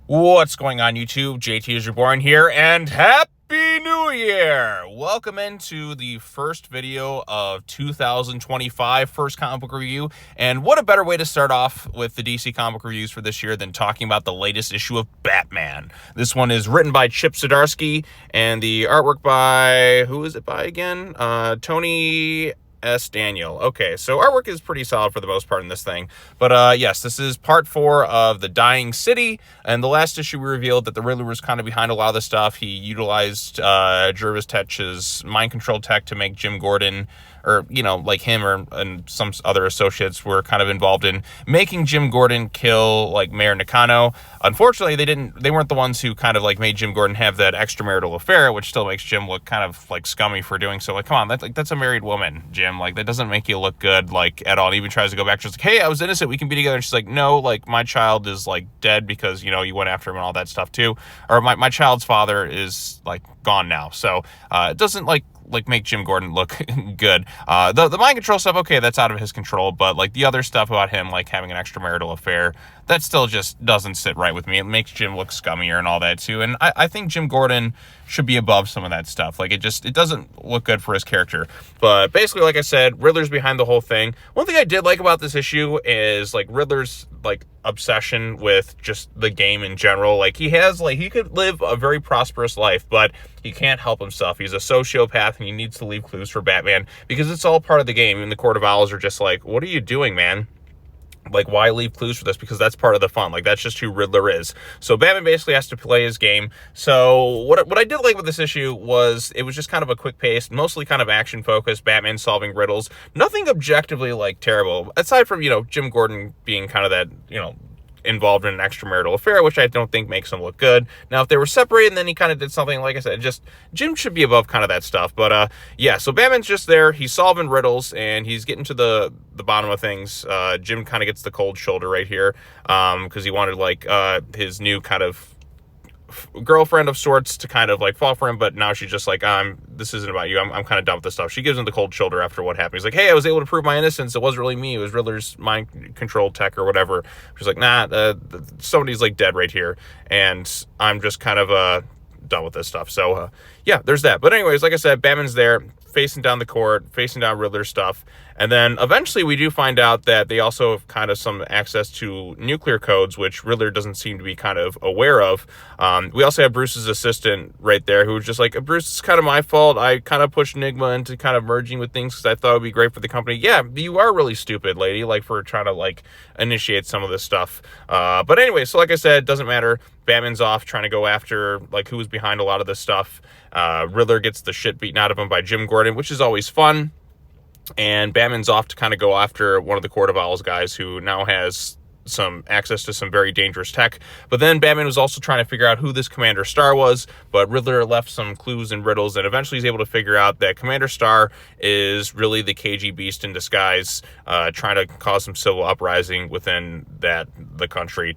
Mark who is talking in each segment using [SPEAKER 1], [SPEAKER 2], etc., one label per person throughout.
[SPEAKER 1] What's going on, YouTube? JT is reborn here, and Happy New Year! Welcome into the first video of 2025, first comic book review, and what a better way to start off with the DC comic book reviews for this year than talking about the latest issue of Batman. This one is written by Chip Zdarsky, and the artwork by, who is it by again? Tony S. Daniel. Okay, so artwork is pretty solid for the most part in this thing. But yes, this is part 4 of The Dying City, and the last issue we revealed that the Riddler was kind of behind a lot of the stuff. He utilized Jervis Tetch's mind control tech to make Jim Gordon, or, you know, like him and some other associates were kind of involved in making Jim Gordon kill, like, Mayor Nakano. Unfortunately, they weren't the ones who kind of, like, made Jim Gordon have that extramarital affair, which still makes Jim look kind of, like, scummy for doing so. Like, come on, that's a married woman, Jim. Like, that doesn't make you look good, like, at all. And even tries to go back. She's like, hey, I was innocent. We can be together. And she's like, no, like, my child is, like, dead because, you know, you went after him and all that stuff, too. Or my child's father is, like, gone now. So, it doesn't, like make Jim Gordon look good. The mind control stuff, okay, that's out of his control, but like the other stuff about him, like having an extramarital affair, that still just doesn't sit right with me. It makes Jim look scummier and all that too. And I think Jim Gordon should be above some of that stuff. Like it doesn't look good for his character. But basically, like I said, Riddler's behind the whole thing. One thing I did like about this issue is like Riddler's like obsession with just the game in general. Like he could live a very prosperous life, but he can't help himself. He's a sociopath and he needs to leave clues for Batman because it's all part of the game. Even the Court of Owls are just like, what are you doing, man? Like, why leave clues for this? Because that's part of the fun. Like, that's just who Riddler is. So Batman basically has to play his game. So what I did like with this issue was it was just kind of a quick pace, mostly kind of action focused, Batman solving riddles. Nothing objectively, like, terrible. Aside from, you know, Jim Gordon being kind of that, you know, involved in an extramarital affair, which I don't think makes him look good. Now, if they were separated and then he kind of did something, like I said, just Jim should be above kind of that stuff. But yeah, so Batman's just there. He's solving riddles and he's getting to the bottom of things. Jim kind of gets the cold shoulder right here because he wanted like his new kind of girlfriend of sorts to kind of like fall for him, but now she's just like, this isn't about you. I'm kind of done with this stuff. She gives him the cold shoulder after what happened. He's like, hey, I was able to prove my innocence. It wasn't really me. It was Riddler's mind control tech or whatever. She's like, nah, somebody's like dead right here. And I'm just kind of done with this stuff. So yeah, there's that. But anyways, like I said, Batman's there facing down the court, facing down Riddler stuff. And then eventually we do find out that they also have kind of some access to nuclear codes, which Riddler doesn't seem to be kind of aware of. We also have Bruce's assistant right there who was just like, Bruce, it's kind of my fault. I kind of pushed Nygma into kind of merging with things because I thought it would be great for the company. Yeah, you are really stupid, lady, like for trying to like initiate some of this stuff. But anyway, so like I said, it doesn't matter. Batman's off trying to go after like who was behind a lot of this stuff. Riddler gets the shit beaten out of him by Jim Gordon, which is always fun. And Batman's off to kind of go after one of the Court of Owls guys who now has some access to some very dangerous tech. But then Batman was also trying to figure out who this Commander Star was, but Riddler left some clues and riddles, and eventually he's able to figure out that Commander Star is really the KG Beast in disguise, trying to cause some civil uprising within the country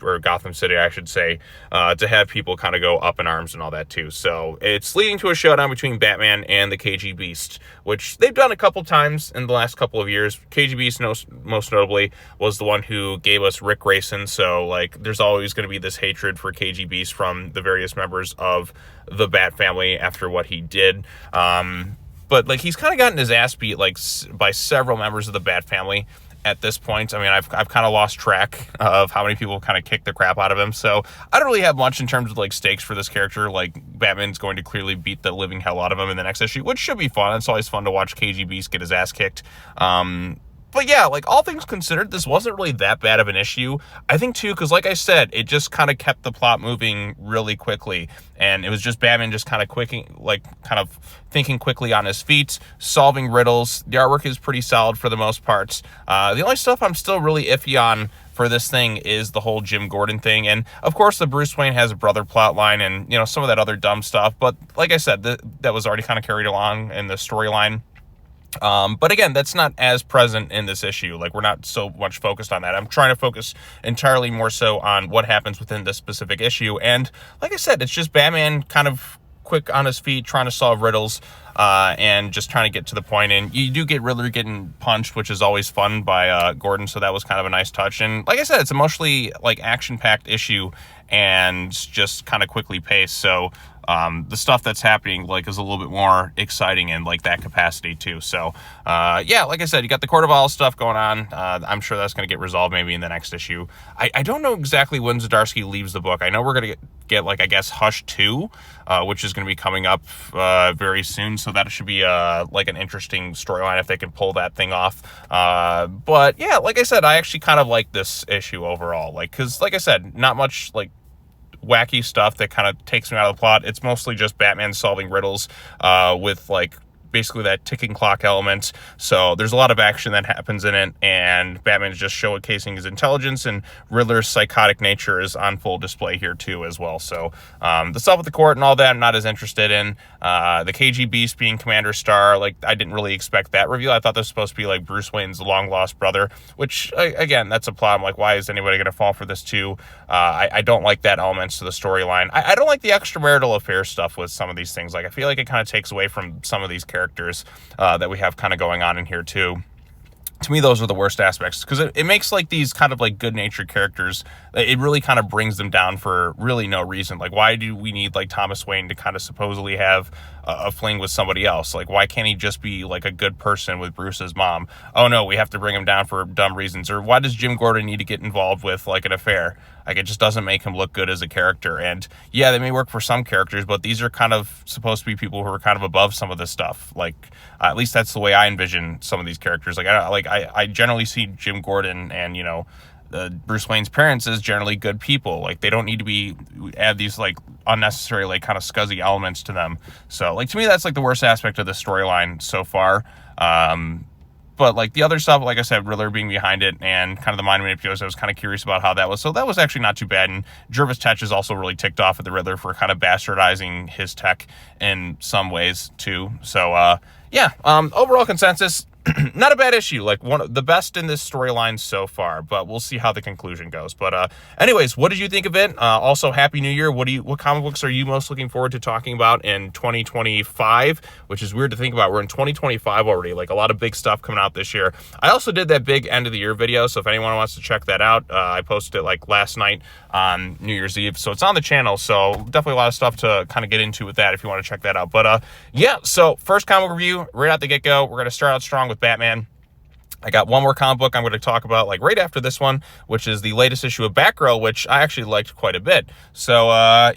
[SPEAKER 1] or Gotham City, I should say, to have people kind of go up in arms and all that too. So it's leading to a showdown between Batman and the KG Beast, which they've done a couple times in the last couple of years. KG Beast, most notably, was the one who gave us Rick Grayson, so like there's always going to be this hatred for KG Beast from the various members of the Bat family after what he did. But like he's kind of gotten his ass beat like by several members of the Bat family at this point. I mean, I've kind of lost track of how many people kind of kick the crap out of him. So I don't really have much in terms of like stakes for this character. Like Batman's going to clearly beat the living hell out of him in the next issue, which should be fun. It's always fun to watch KG Beast get his ass kicked. But yeah, like all things considered, this wasn't really that bad of an issue. I think too, because like I said, it just kind of kept the plot moving really quickly. And it was just Batman just kind of thinking quickly on his feet, solving riddles. The artwork is pretty solid for the most parts. The only stuff I'm still really iffy on for this thing is the whole Jim Gordon thing. And of course the Bruce Wayne has a brother plot line and, you know, some of that other dumb stuff. But like I said, that was already kind of carried along in the storyline. But again, that's not as present in this issue. Like, we're not so much focused on that. I'm trying to focus entirely more so on what happens within this specific issue. And like I said, it's just Batman kind of quick on his feet, trying to solve riddles, and just trying to get to the point. And you do get Riddler getting punched, which is always fun by Gordon, so that was kind of a nice touch. And like I said, it's a mostly like action-packed issue, and just kind of quickly paced. So the stuff that's happening like is a little bit more exciting in like that capacity too. So yeah, like I said, you got the Court of Owls stuff going on. I'm sure that's going to get resolved maybe in the next issue. I don't know exactly when Zdarsky leaves the book. I know we're going to get like, I guess, Hush 2, which is going to be coming up very soon. So that should be like an interesting storyline if they can pull that thing off. But yeah, like I said, I actually kind of like this issue overall. Like, because like I said, not much like wacky stuff that kind of takes me out of the plot. It's mostly just Batman solving riddles with like basically that ticking clock element. So there's a lot of action that happens in it, and Batman's just showcasing his intelligence, and Riddler's psychotic nature is on full display here too as well. So the stuff with the court and all that I'm not as interested in. The KG Beast being Commander Star, like I didn't really expect that reveal. I thought this was supposed to be like Bruce Wayne's long lost brother, which again, that's a plot. I'm like, why is anybody going to fall for this too? I don't like that elements to the storyline. I don't like the extramarital affair stuff with some of these things. Like I feel like it kind of takes away from some of these characters that we have kind of going on in here too. To me, those are the worst aspects, because it makes like these kind of like good-natured characters, it really kind of brings them down for really no reason. Like, why do we need like Thomas Wayne to kind of supposedly have a fling with somebody else? Like, why can't he just be like a good person with Bruce's mom? Oh no, we have to bring him down for dumb reasons. Or why does Jim Gordon need to get involved with like an affair? Like, it just doesn't make him look good as a character. And yeah, they may work for some characters, but these are kind of supposed to be people who are kind of above some of this stuff. Like, at least that's the way I envision some of these characters. Like, I generally see Jim Gordon and, you know, Bruce Wayne's parents as generally good people. Like, they don't need to add these like unnecessary like kind of scuzzy elements to them. So like, to me, that's like the worst aspect of the storyline so far. But like the other stuff, like I said, Riddler being behind it and kind of the mind manipulation, I was kind of curious about how that was. So that was actually not too bad. And Jervis Tetch is also really ticked off at the Riddler for kind of bastardizing his tech in some ways too. So yeah, overall consensus, not a bad issue. Like one of the best in this storyline so far, but we'll see how the conclusion goes. But anyways, what did you think of it? Also, Happy New Year. What comic books are you most looking forward to talking about in 2025? Which is weird to think about. We're in 2025 already. Like a lot of big stuff coming out this year. I also did that big end of the year video, so if anyone wants to check that out, I posted it like last night on New Year's Eve, so it's on the channel. So definitely a lot of stuff to kind of get into with that if you want to check that out. But yeah, so first comic review right out the get-go. We're gonna start out strong with Batman. I got one more comic book I'm going to talk about like right after this one, which is the latest issue of Batgirl, which I actually liked quite a bit. So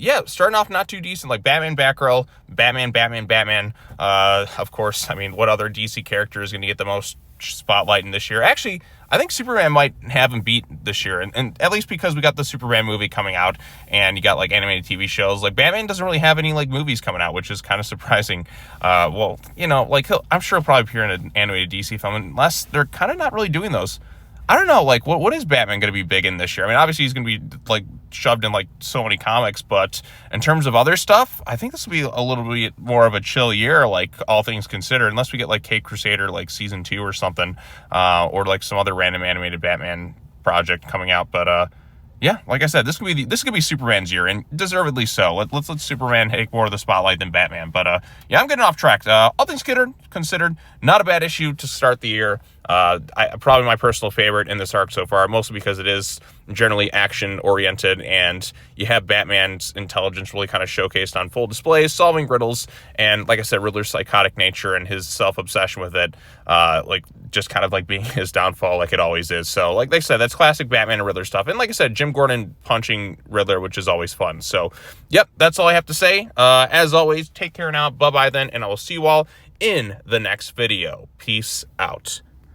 [SPEAKER 1] yeah, starting off not too decent, like Batman, Batgirl, Batman. Of course, I mean, what other DC character is going to get the most spotlight in this year? Actually, I think Superman might have him beat this year, and at least because we got the Superman movie coming out, and you got like animated TV shows. Like Batman doesn't really have any like movies coming out, which is kind of surprising. Well, you know, like I'm sure he'll probably appear in an animated DC film, unless they're kind of not really doing those. I don't know, like what is Batman going to be big in this year? I mean, obviously he's going to be like shoved in like so many comics, but in terms of other stuff, I think this will be a little bit more of a chill year, like all things considered, unless we get like Caped Crusader like season 2 or something, or like some other random animated Batman project coming out. But yeah, like I said, this could be Superman's year, and deservedly so. Let's let Superman take more of the spotlight than Batman. But yeah, I'm getting off track. All things considered, not a bad issue to start the year. Probably my personal favorite in this arc so far, mostly because it is generally action oriented, and you have Batman's intelligence really kind of showcased on full display, solving riddles, and like I said, Riddler's psychotic nature and his self-obsession with it, like just kind of like being his downfall like it always is. So like they said, that's classic Batman and Riddler stuff. And like I said, Jim Gordon punching Riddler, which is always fun. So yep, that's all I have to say. As always, take care now. Bye-bye then, and I will see you all in the next video. Peace out.